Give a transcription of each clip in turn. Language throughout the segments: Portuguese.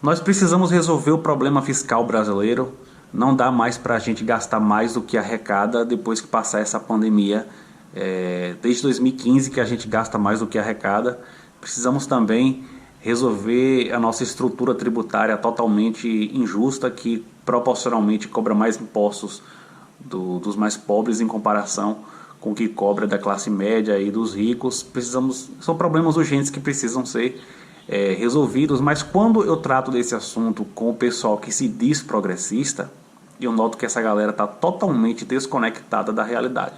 Nós precisamos resolver o problema fiscal brasileiro. Não dá mais para a gente gastar mais do que arrecada depois que passar essa pandemia. Desde 2015 que a gente gasta mais do que arrecada. Precisamos também resolver a nossa estrutura tributária totalmente injusta, que proporcionalmente cobra mais impostos dos mais pobres em comparação com o que cobra da classe média e dos ricos. São problemas urgentes que precisam ser resolvidos, mas quando eu trato desse assunto com o pessoal que se diz progressista, eu noto que essa galera está totalmente desconectada da realidade.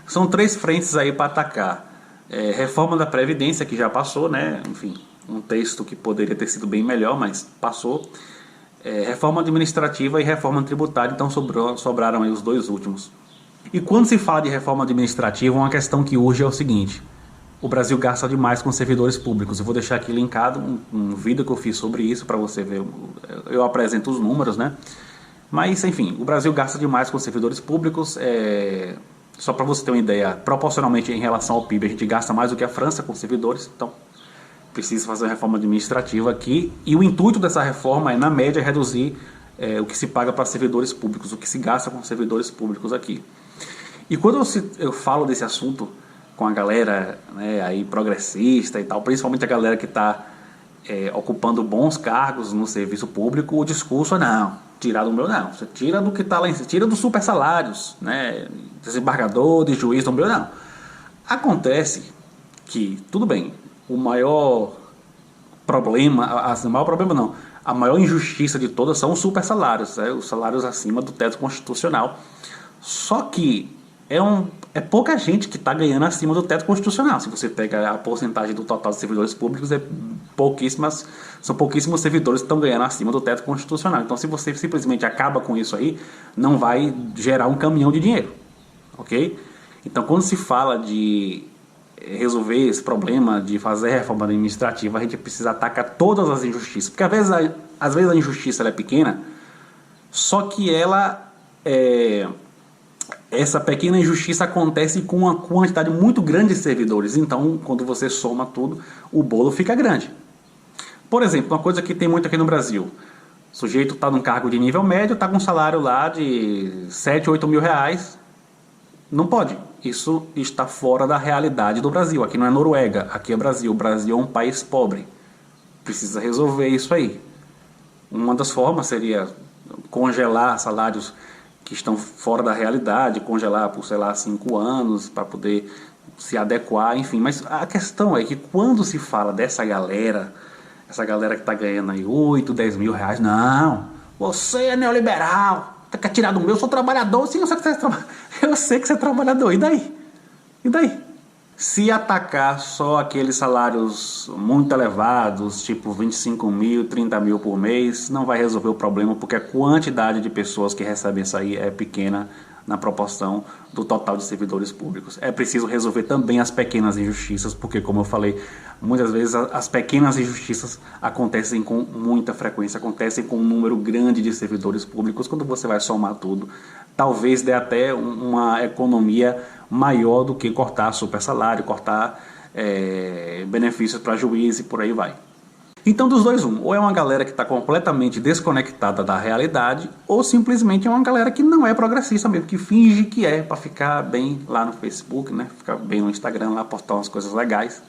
São 3 frentes aí para atacar. Reforma da Previdência, que já passou, né? Enfim, um texto que poderia ter sido bem melhor, mas passou. Reforma administrativa e reforma tributária, então sobraram aí os 2 últimos. E quando se fala de reforma administrativa, uma questão que urge é o seguinte: o Brasil gasta demais com servidores públicos. Eu vou deixar aqui linkado um vídeo que eu fiz sobre isso para você ver. Eu apresento os números, né? Mas, enfim, o Brasil gasta demais com servidores públicos. Só para você ter uma ideia, proporcionalmente em relação ao PIB, a gente gasta mais do que a França com servidores. Então, precisa fazer uma reforma administrativa aqui. E o intuito dessa reforma é, na média, reduzir o que se paga para servidores públicos, o que se gasta com servidores públicos aqui. E quando eu falo desse assunto com a galera, né, aí progressista e tal, principalmente a galera que está ocupando bons cargos no serviço público, o discurso é: não, tirar do meu não, você tira do que está lá em cima, tira dos super salários, né, desembargador, de juiz, do meu não. Acontece que, tudo bem, o maior problema, a maior injustiça de todas são os super salários, os salários acima do teto constitucional. Só que é pouca gente que está ganhando acima do teto constitucional. Se você pega a porcentagem do total de servidores públicos, são pouquíssimos servidores que estão ganhando acima do teto constitucional. Então, se você simplesmente acaba com isso aí, não vai gerar um caminhão de dinheiro, ok? Então, quando se fala de resolver esse problema, de fazer reforma administrativa, a gente precisa atacar todas as injustiças, porque às vezes a injustiça ela é pequena, só que essa pequena injustiça acontece com uma quantidade muito grande de servidores. Então, quando você soma tudo, o bolo fica grande. Por exemplo, uma coisa que tem muito aqui no Brasil: o sujeito está num cargo de nível médio, está com um salário lá de 7, 8 mil reais. Não pode. Isso está fora da realidade do Brasil. Aqui não é Noruega, aqui é Brasil. O Brasil é um país pobre. Precisa resolver isso aí. Uma das formas seria congelar salários que estão fora da realidade, congelar por, 5 anos, para poder se adequar, enfim. Mas a questão é que quando se fala dessa galera, essa galera que está ganhando aí 8, 10 mil reais, não, você é neoliberal, quer tirar do meu, eu sou trabalhador. Sim, eu sei que você é trabalhador, e daí? E daí? Se atacar só aqueles salários muito elevados, tipo 25 mil, 30 mil por mês, não vai resolver o problema, porque a quantidade de pessoas que recebem isso aí é pequena na proporção do total de servidores públicos. É preciso resolver também as pequenas injustiças, porque, como eu falei, muitas vezes as pequenas injustiças acontecem com muita frequência, acontecem com um número grande de servidores públicos. Quando você vai somar tudo, talvez dê até uma economia maior do que cortar super salário, cortar benefícios para juiz e por aí vai. Então, dos dois, ou é uma galera que está completamente desconectada da realidade, ou simplesmente é uma galera que não é progressista mesmo, que finge que é, para ficar bem lá no Facebook, né? Ficar bem no Instagram, lá postar umas coisas legais,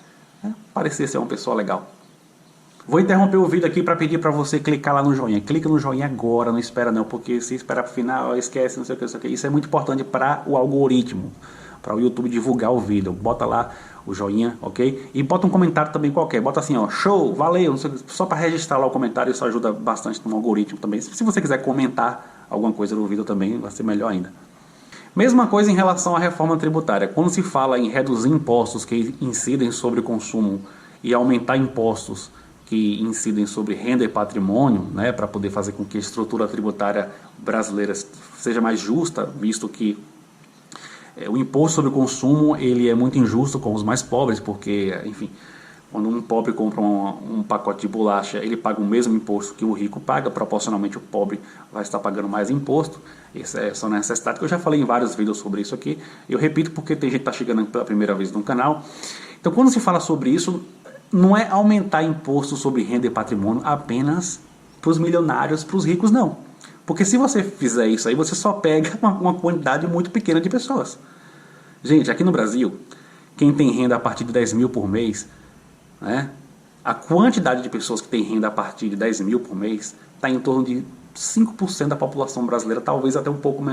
né? Parecer ser uma pessoa legal. Vou interromper o vídeo aqui para pedir para você clicar lá no joinha. Clica no joinha agora, não espera não, porque se esperar para o final, esquece, não sei o que, não sei o que. Isso é muito importante para o algoritmo, para o YouTube divulgar o vídeo. Bota lá o joinha, ok? E bota um comentário também qualquer. Bota assim, ó, show, valeu, não sei, só para registrar lá o comentário. Isso ajuda bastante no algoritmo também. Se você quiser comentar alguma coisa no vídeo também, vai ser melhor ainda. Mesma coisa em relação à reforma tributária. Quando se fala em reduzir impostos que incidem sobre o consumo e aumentar impostos que incidem sobre renda e patrimônio, né, para poder fazer com que a estrutura tributária brasileira seja mais justa, visto que o imposto sobre o consumo ele é muito injusto com os mais pobres, porque, enfim, quando um pobre compra um pacote de bolacha, ele paga o mesmo imposto que o rico paga, proporcionalmente o pobre vai estar pagando mais imposto. Essa é só necessidade, que eu já falei em vários vídeos sobre isso aqui. Eu repito porque tem gente que está chegando pela primeira vez no canal. Então, quando se fala sobre isso, não é aumentar imposto sobre renda e patrimônio apenas para os milionários, para os ricos não. Porque se você fizer isso aí, você só pega uma quantidade muito pequena de pessoas. Gente, aqui no Brasil, quem tem renda a partir de 10 mil por mês, né, a quantidade de pessoas que tem renda a partir de 10 mil por mês está em torno de 5% da população brasileira, talvez até um pouco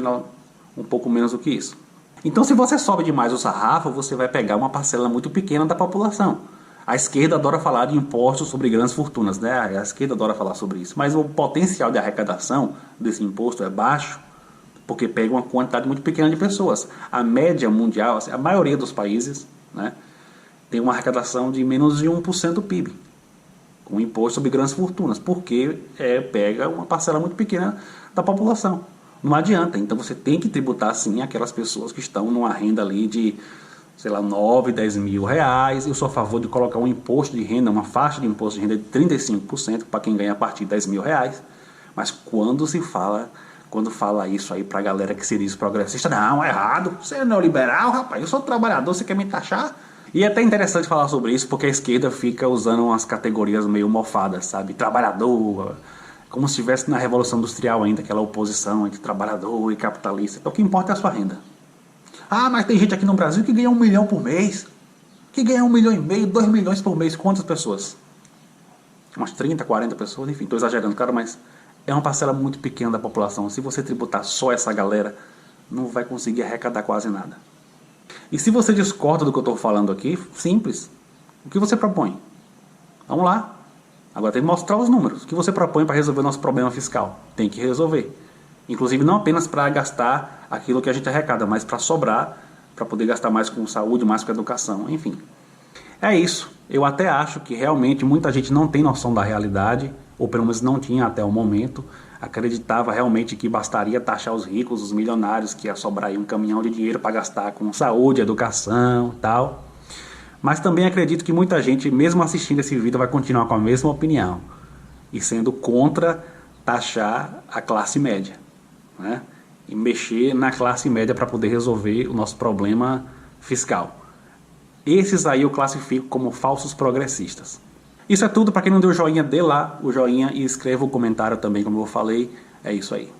menos do que isso. Então, se você sobe demais o sarrafo, você vai pegar uma parcela muito pequena da população. A esquerda adora falar de impostos sobre grandes fortunas, né? A esquerda adora falar sobre isso. Mas o potencial de arrecadação desse imposto é baixo, porque pega uma quantidade muito pequena de pessoas. A média mundial, a maioria dos países, né, tem uma arrecadação de menos de 1% do PIB, com imposto sobre grandes fortunas, porque pega uma parcela muito pequena da população. Não adianta, então você tem que tributar sim aquelas pessoas que estão numa renda ali de, sei lá, 9, 10 mil reais. Eu sou a favor de colocar um imposto de renda, uma faixa de imposto de renda de 35% para quem ganha a partir de 10 mil reais. Mas quando fala isso aí para a galera que se diz progressista, não, é errado, você é neoliberal, rapaz, eu sou trabalhador, você quer me taxar? E é até interessante falar sobre isso, porque a esquerda fica usando umas categorias meio mofadas, sabe? Trabalhador, como se estivesse na Revolução Industrial ainda, aquela oposição entre trabalhador e capitalista. Então o que importa é a sua renda. Ah, mas tem gente aqui no Brasil que ganha 1 milhão por mês, que ganha 1,5 milhão, 2 milhões por mês. Quantas pessoas? Umas 30, 40 pessoas, enfim, estou exagerando, cara, mas é uma parcela muito pequena da população. Se você tributar só essa galera, não vai conseguir arrecadar quase nada. E se você discorda do que eu estou falando aqui, simples. O que você propõe? Vamos lá. Agora tem que mostrar os números. O que você propõe para resolver o nosso problema fiscal? Tem que resolver. Inclusive não apenas para gastar aquilo que a gente arrecada, mas para sobrar, para poder gastar mais com saúde, mais com educação, enfim. É isso. Eu até acho que realmente muita gente não tem noção da realidade, ou pelo menos não tinha até o momento. Acreditava realmente que bastaria taxar os ricos, os milionários, que ia sobrar aí um caminhão de dinheiro para gastar com saúde, educação e tal. Mas também acredito que muita gente, mesmo assistindo esse vídeo, vai continuar com a mesma opinião e sendo contra taxar a classe média, né? E mexer na classe média para poder resolver o nosso problema fiscal. Esses aí eu classifico como falsos progressistas. Isso é tudo. Para quem não deu joinha, dê lá o joinha e escreva o comentário também, como eu falei. É isso aí.